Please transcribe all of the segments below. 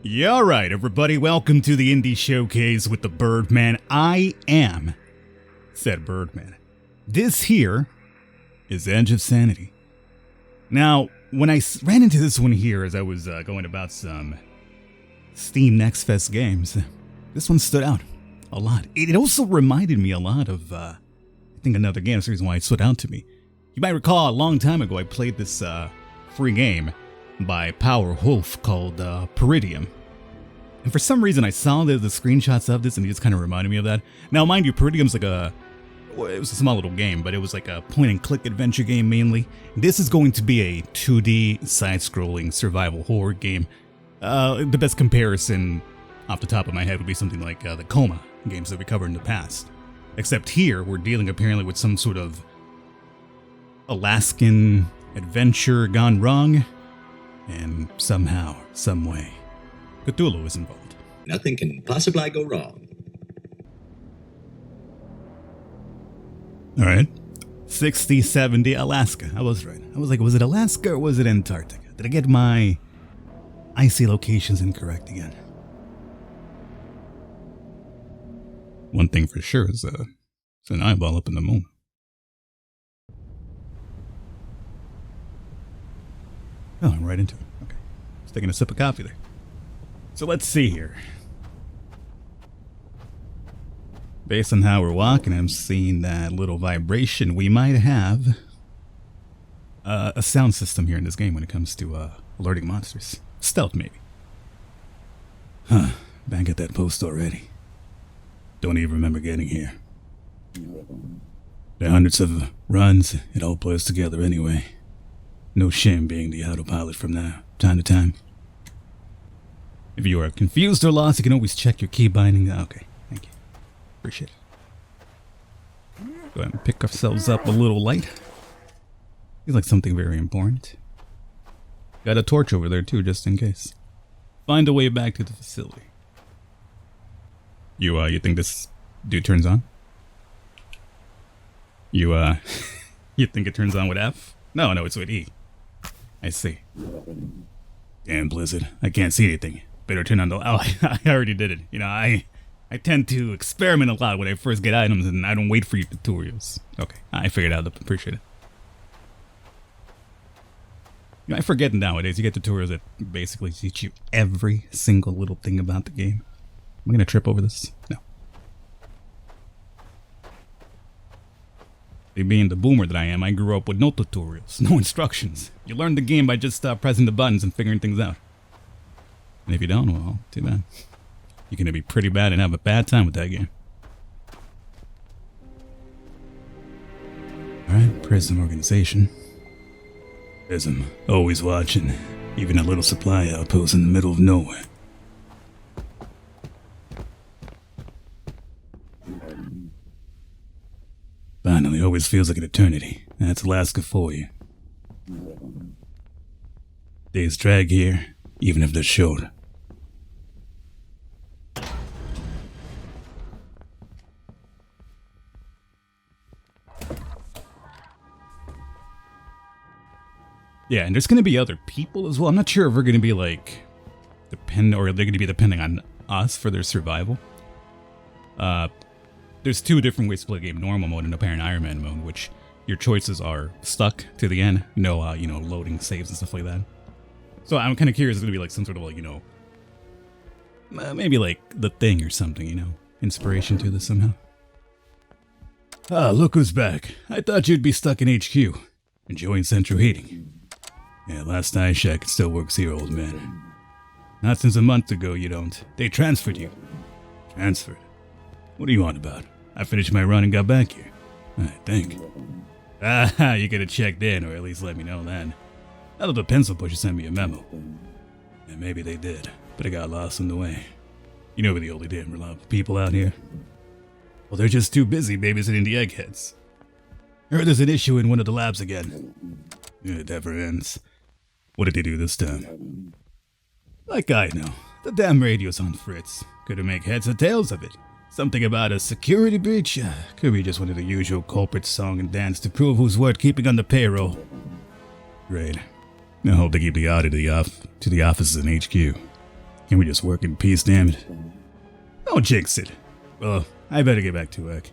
Yeah, alright, everybody, welcome to the Indie Showcase with the Birdman. I am said Birdman. This here is Edge of Sanity. Now, when I ran into this one here as I was going about some Steam Next Fest games, this one stood out a lot. It also reminded me a lot of, I think, another game. That's the reason why it stood out to me. You might recall a long time ago I played this free game by Power Wolf called Peridium. And for some reason I saw the screenshots of this and it just kind of reminded me of that. Now mind you, Peridium's like it was a small little game, but it was like a point and click adventure game mainly. This is going to be a 2D side-scrolling survival horror game. The best comparison off the top of my head would be something like the Coma games that we covered in the past. Except here we're dealing apparently with some sort of Alaskan adventure gone wrong. And somehow, some way, Cthulhu is involved. Nothing can possibly go wrong. Alright. 6070 Alaska. I was right. I was like, was it Alaska or was it Antarctica? Did I get my icy locations incorrect again? One thing for sure is it's an eyeball up in the moon. Oh, I'm right into it. Okay. Just taking a sip of coffee there. So let's see here. Based on how we're walking, I'm seeing that little vibration. We might have a sound system here in this game when it comes to alerting monsters. Stealth, maybe. Huh. Back at that post already. Don't even remember getting here. There are hundreds of runs. It all blurs together anyway. No shame being the autopilot from now, time to time. If you are confused or lost, you can always check your key binding. Okay, thank you. Appreciate it. Go ahead and pick ourselves up a little light. Feels like something very important. Got a torch over there too, just in case. Find a way back to the facility. You think this dude turns on? You think it turns on with F? No, it's with E. I see. Damn, Blizzard. I can't see anything. Better turn on the... Oh, I already did it. You know, I tend to experiment a lot when I first get items and I don't wait for your tutorials. Okay, I figured it out. Appreciate it. You know, I forget nowadays. You get tutorials that basically teach you every single little thing about the game. Am I going to trip over this? No. Being the boomer that I am, I grew up with no tutorials, no instructions. You learn the game by just pressing the buttons and figuring things out. And if you don't, well, too bad. You're going to be pretty bad and have a bad time with that game. Alright, Prism Organization. Prism, always watching. Even a little supply outpost in the middle of nowhere. Finally, always feels like an eternity. That's Alaska for you. Days drag here, even if they're short. Yeah, and there's going to be other people as well. I'm not sure if we're going to be like they're going to be depending on us for their survival. There's two different ways to play the game: normal mode and apparent Iron Man mode, which your choices are stuck to the end. No, loading saves and stuff like that. So I'm kind of curious. It's going to be like some sort of like, maybe like The Thing or something, inspiration to this somehow. Ah, look who's back. I thought you'd be stuck in HQ, enjoying central heating. Yeah, last I checked, it still works here, old man. Not since a month ago, you don't. They transferred you. Transferred? What are you on about? I finished my run and got back here. I think. Ah, you could have checked in, or at least let me know then. I thought the pencil pusher sent me a memo. And maybe they did, but I got lost on the way. You know we're the only damn reliable people out here. Well, they're just too busy babysitting the eggheads. Heard there's an issue in one of the labs again. It never ends. What did they do this time? Like I know. The damn radio's on fritz. Couldn't make heads or tails of it. Something about a security breach? Could be just one of the usual culprits, song and dance to prove who's worth keeping on the payroll. Great. I hope they keep the oddity off to the offices in HQ. Can we just work in peace, damn it? Don't jinx it. Well, I better get back to work.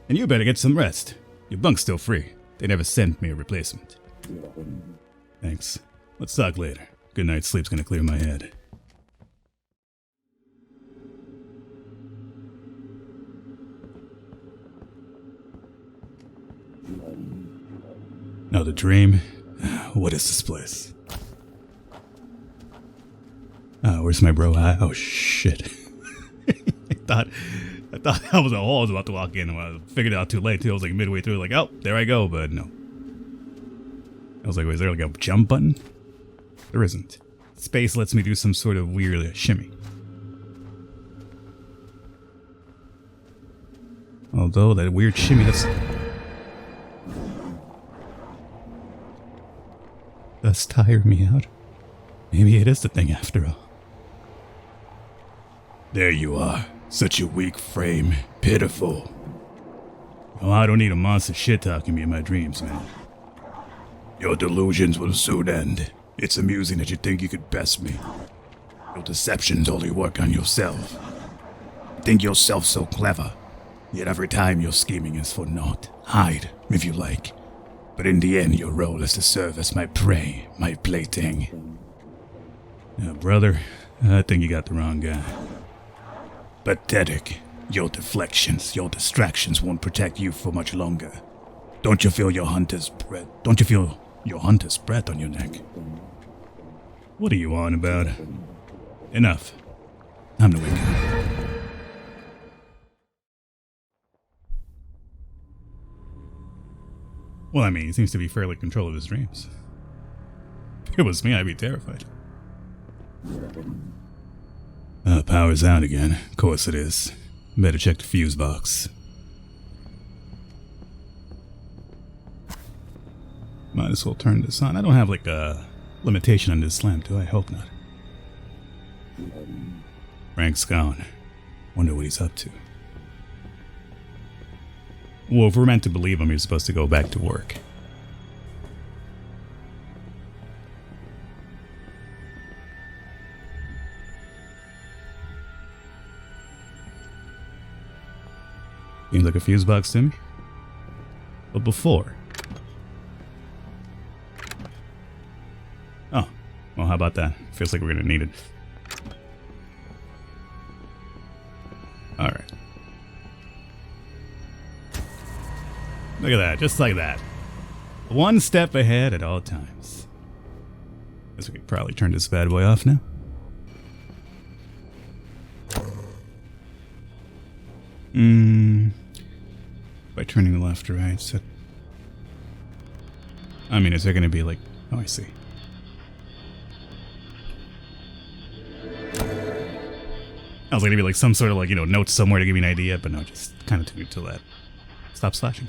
And you better get some rest. Your bunk's still free. They never sent me a replacement. Thanks. Let's talk later. Good night's sleep's gonna clear my head. Now the dream. What is this place? Where's my bro at? Oh shit. I thought that was a hole I was about to walk in. I figured it out too late too. I was like midway through, like, oh, there I go, but no. I was like, is there like a jump button? There isn't. Space lets me do some sort of weird shimmy. Although that weird shimmy does tire me out. Maybe it is the thing after all. There you are. Such a weak frame. Pitiful. Oh, I don't need a monster shit-talking me in my dreams, man. Your delusions will soon end. It's amusing that you think you could best me. Your deceptions only work on yourself. You think yourself so clever, yet every time your scheming is for naught. Hide, if you like. But in the end, your role is to serve as my prey, my plaything. Now, brother, I think you got the wrong guy. Pathetic. Your deflections, your distractions won't protect you for much longer. Don't you feel your hunter's breath? Don't you feel your hunter's breath on your neck? What are you on about? Enough. Time to wake up. Well, I mean, he seems to be fairly in control of his dreams. If it was me, I'd be terrified. Power's out again. Of course it is. Better check the fuse box. Might as well turn this on. I don't have like a limitation on this lamp, do I? Hope not. Frank's gone. Wonder what he's up to. Well, if we're meant to believe him, you're supposed to go back to work. Seems like a fuse box to me. But before. Oh, well, how about that? Feels like we're gonna need it. Alright. Look at that, just like that. One step ahead at all times. Guess we could probably turn this bad boy off now. By turning left or right, so... I mean, is there gonna be like... Oh, I see. I was gonna be like some sort of like, you know, notes somewhere to give me an idea, but no, just kind of took me to that. Stop slashing.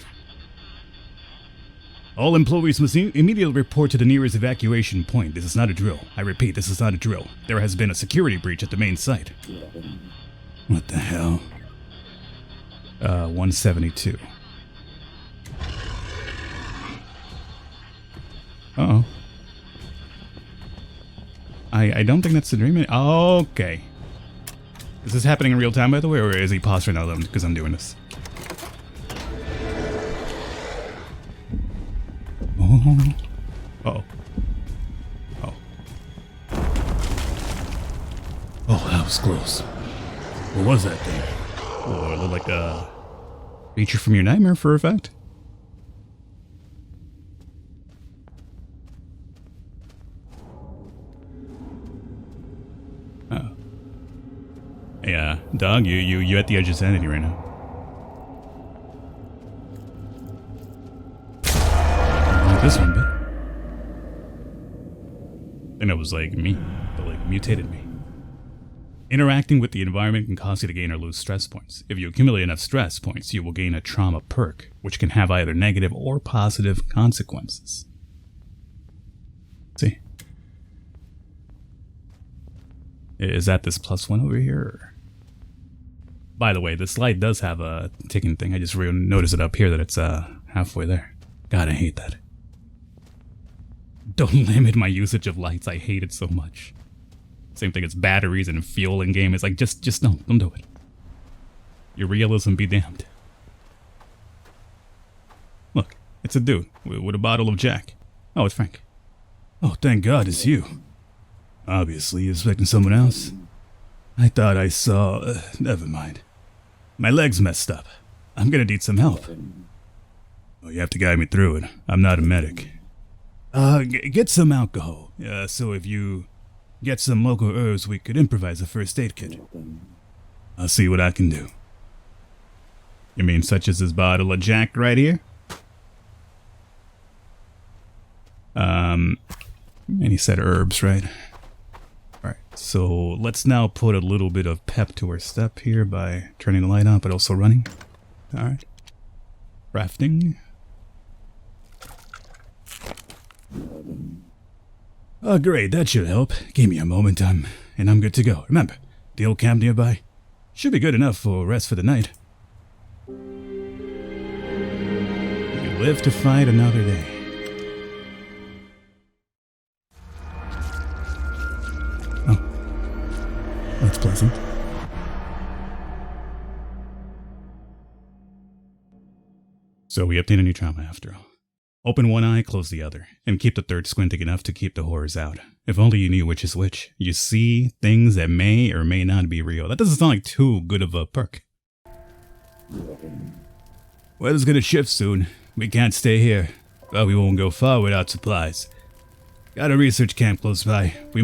All employees must immediately report to the nearest evacuation point. This is not a drill. I repeat, this is not a drill. There has been a security breach at the main site. What the hell? 172. Uh-oh. I don't think that's the dream. Okay. Is this happening in real time, by the way, or is he paused right now because I'm doing this? Oh. Uh-oh. Oh. Oh, that was close. What was that thing? Oh, it looked like a creature from your nightmare, for a fact. Oh. Hey, dog, you at the edge of sanity right now. Like this one, but I think it was like me, but like mutated me. Interacting with the environment can cause you to gain or lose stress points. If you accumulate enough stress points, you will gain a trauma perk, which can have either negative or positive consequences. Let's see. Is that this +1 over here? Or? By the way, this slide does have a ticking thing. I just noticed it up here that it's halfway there. God, I hate that. Don't limit my usage of lights. I hate it so much. Same thing as batteries and fuel in game. It's like, just don't do it. Your realism be damned. Look, it's a dude with a bottle of Jack. Oh, it's Frank. Oh, thank God it's you. Obviously, you're expecting someone else. I thought I saw... never mind. My leg's messed up. I'm gonna need some help. Oh, you have to guide me through it. I'm not a medic. Get some alcohol. So if you get some local herbs, we could improvise a first aid kit. I'll see what I can do. You mean such as this bottle of Jack right here? And he said herbs, right? Alright, so let's now put a little bit of pep to our step here by turning the light on, but also running. Alright. Crafting. Oh, great, that should help. Give me a moment, and I'm good to go. Remember, the old camp nearby should be good enough for rest for the night. You live to fight another day. That's pleasant. So we obtain a new trauma after all. Open one eye, close the other, and keep the third squinting enough to keep the horrors out. If only you knew which is which. You see things that may or may not be real. That doesn't sound like too good of a perk. Weather's gonna shift soon. We can't stay here, but we won't go far without supplies. Got a research camp close by. We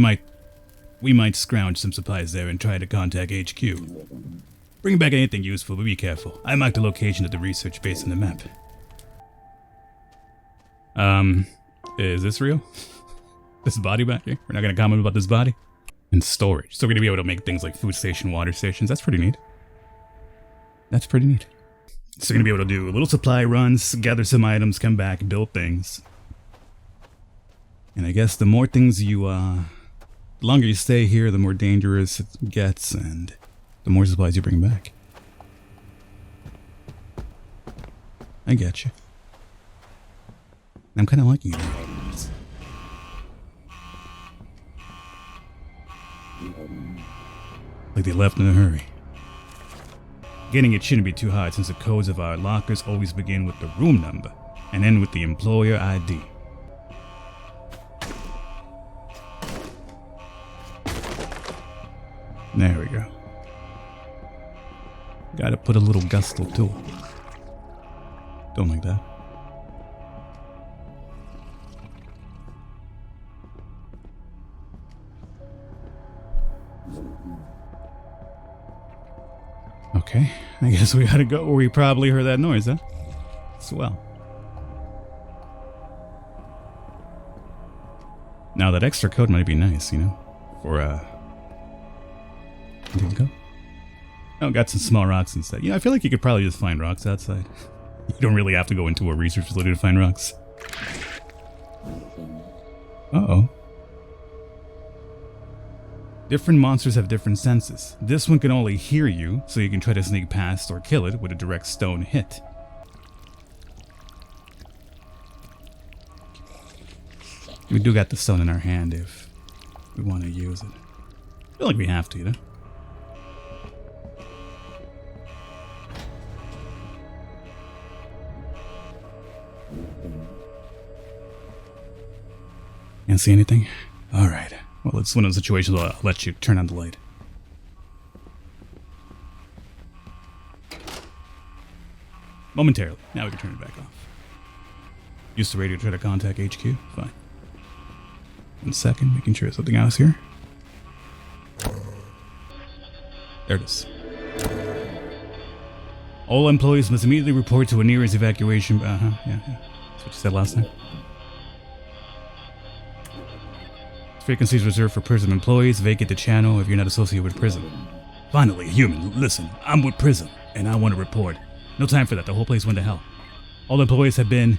might scrounge some supplies there and try to contact HQ. Bring back anything useful, but be careful. I marked the location of the research base on the map. Is this real? This body back here? We're not gonna comment about this body? And storage. So we're gonna be able to make things like food station, water stations. That's pretty neat. That's pretty neat. So you're gonna be able to do little supply runs, gather some items, come back, build things. And I guess the more things you, the longer you stay here, the more dangerous it gets, and the more supplies you bring back. I get you. I'm kind of liking it. Like they left in a hurry. Getting it shouldn't be too hard since the codes of our lockers always begin with the room number and end with the employer ID. There we go. Gotta put a little gusto to it. Don't like that. Okay, I guess we gotta go where we probably heard that noise, huh? Swell. Now that extra code might be nice, you know? For, didn't go? Oh, got some small rocks instead. I feel like you could probably just find rocks outside. You don't really have to go into a research facility to find rocks. Uh-oh. Different monsters have different senses. This one can only hear you, so you can try to sneak past or kill it with a direct stone hit. We do got the stone in our hand if we want to use it. I feel like we have to, you know? Can't see anything? Alright. Well, it's one of those situations where I'll let you turn on the light. Momentarily. Now we can turn it back off. Use the radio to try to contact HQ? Fine. 1 second, making sure there's something else here. There it is. All employees must immediately report to a nearest evacuation... yeah. That's what you said last time. Frequencies reserved for prison employees. Vacate the channel if you're not associated with prison. Finally, human, listen. I'm with prison, and I want to report. No time for that. The whole place went to hell. All employees have been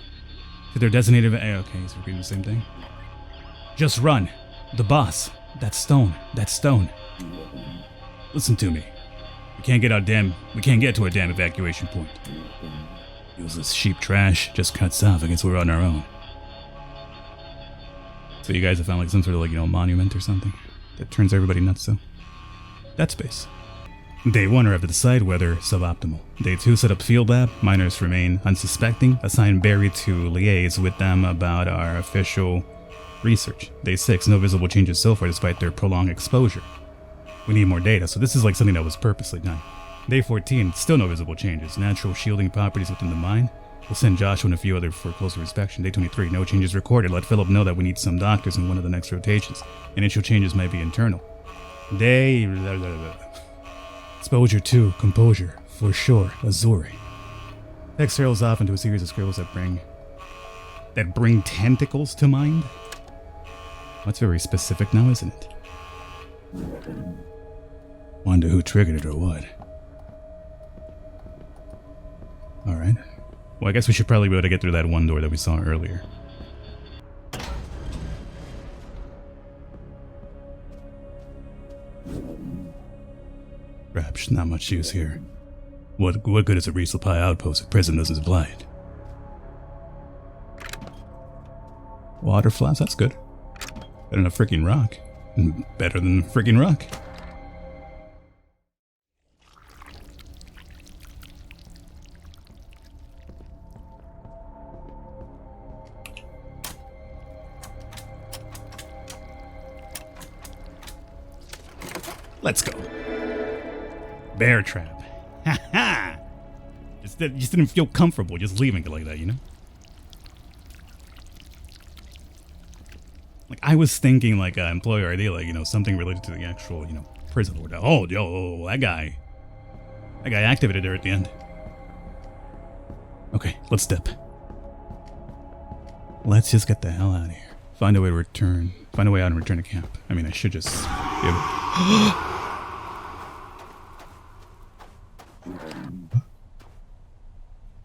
to their designated... Okay, he's repeating the same thing. Just run. The boss. That stone. That stone. Listen to me. We can't get to our damn evacuation point. Useless sheep trash just cuts off. I guess we're on our own. So you guys have found like some sort of like, monument or something? that turns everybody nuts though. Dead space. Day 1, we have to decide whether suboptimal. Day 2, set up field lab. Miners remain unsuspecting. Assign Barry to liaise with them about our official research. Day 6, no visible changes so far despite their prolonged exposure. We need more data, so this is like something that was purposely done. Day 14, still no visible changes. Natural shielding properties within the mine. We'll send Joshua and a few others for closer inspection. Day 23, no changes recorded. Let Philip know that we need some doctors in one of the next rotations. Initial changes might be internal. Day... Exposure 2, composure, for sure, Azuri. Text trails off into a series of scribbles that bring tentacles to mind. That's very specific now, isn't it? Wonder who triggered it or what. Alright. Well, I guess we should probably be able to get through that one door that we saw earlier. Perhaps not much use here. What good is a resupply outpost if prison doesn't supply it? Water flask, that's good. Better than a freaking rock. Better than a freaking rock. Let's go. Bear trap. Ha ha! Just didn't feel comfortable just leaving it like that, you know? Like, I was thinking like an employer ID, like, you know, something related to the actual, you know, prison order. Oh, yo, that guy activated there at the end. Okay, let's dip. Let's just get the hell out of here. Find a way out and return to camp. I mean, I should just be able...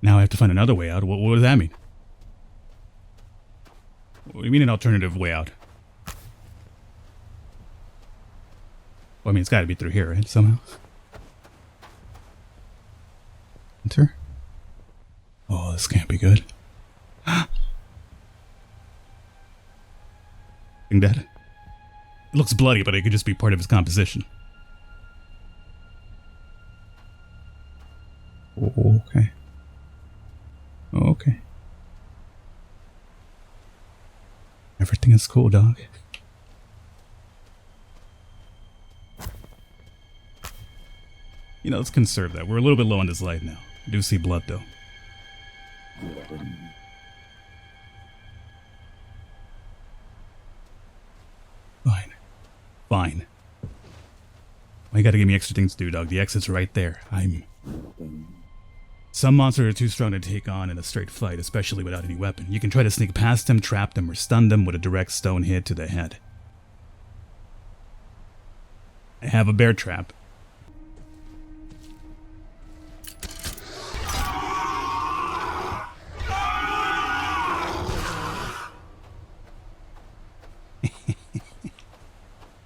Now I have to find another way out. What does that mean? What do you mean an alternative way out? Well, I mean, it's got to be through here, right? Somehow. Enter. Oh, this can't be good. Thing dead. It looks bloody, but it could just be part of his composition. Okay. Okay. Everything is cool, dog. You know, let's conserve that. We're a little bit low on this light now. I do see blood, though. Fine. Fine. Why you gotta give me extra things to do, dog? The exit's right there. Some monsters are too strong to take on in a straight fight, especially without any weapon. You can try to sneak past them, trap them, or stun them with a direct stone hit to the head. I have a bear trap.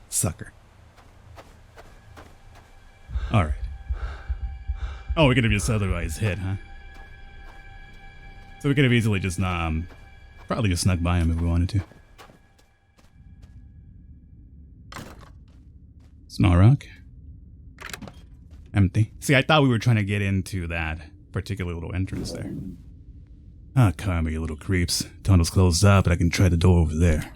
Sucker. Alright. Oh, we could have just otherwise hit, huh? So we could have easily just, probably just snuck by him if we wanted to. Small rock. Empty. See, I thought we were trying to get into that particular little entrance there. Ah, karma, you little creeps. Tunnel's closed up, but I can try the door over there.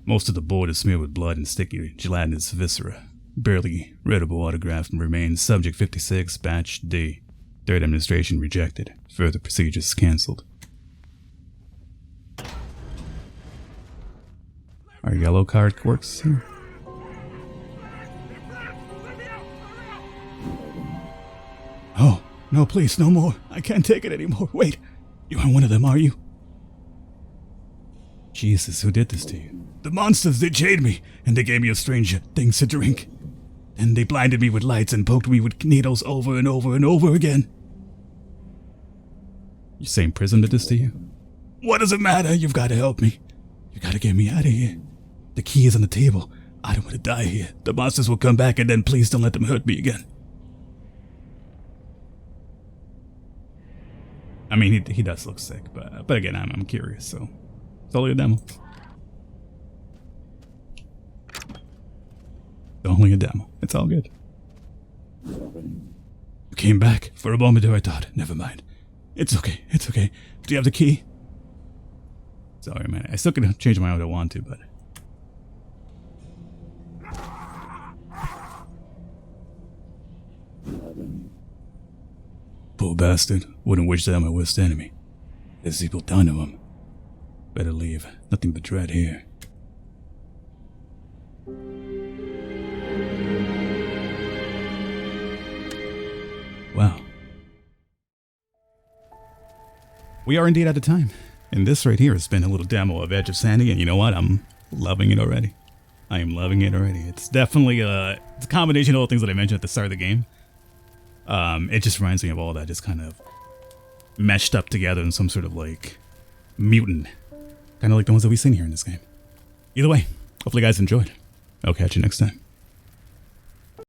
Most of the board is smeared with blood and sticky gelatinous viscera. Barely readable autograph remains. Subject 56, Batch D. Third administration rejected. Further procedures cancelled. Our yellow card works here. Oh, no, please, no more. I can't take it anymore. Wait, you aren't one of them, are you? Jesus, who did this to you? The monsters, they chained me, and they gave me a strange things to drink. And they blinded me with lights and poked me with needles over and over and over again. You saying prison did this to you? What does it matter? You've got to help me. You got to get me out of here. The key is on the table. I don't want to die here. The monsters will come back, and then please don't let them hurt me again. I mean, he does look sick, but again, I'm curious, so It's only a demo. It's only a demo. It's all good. You came back. For a moment there I thought, never mind. It's okay. It's okay. Do you have the key? Sorry, man. I still can change my mind if I want to, but... Poor bastard. Wouldn't wish that on my worst enemy. There's equal done to him. Better leave. Nothing but dread here. Wow. We are indeed out of time. And this right here has been a little demo of Edge of Sanity, and you know what? I'm loving it already. I am loving it already. It's definitely it's a combination of all the things that I mentioned at the start of the game. It just reminds me of all that just kind of meshed up together in some sort of like mutant. Kind of like the ones that we've seen here in this game. Either way, hopefully you guys enjoyed. I'll catch you next time.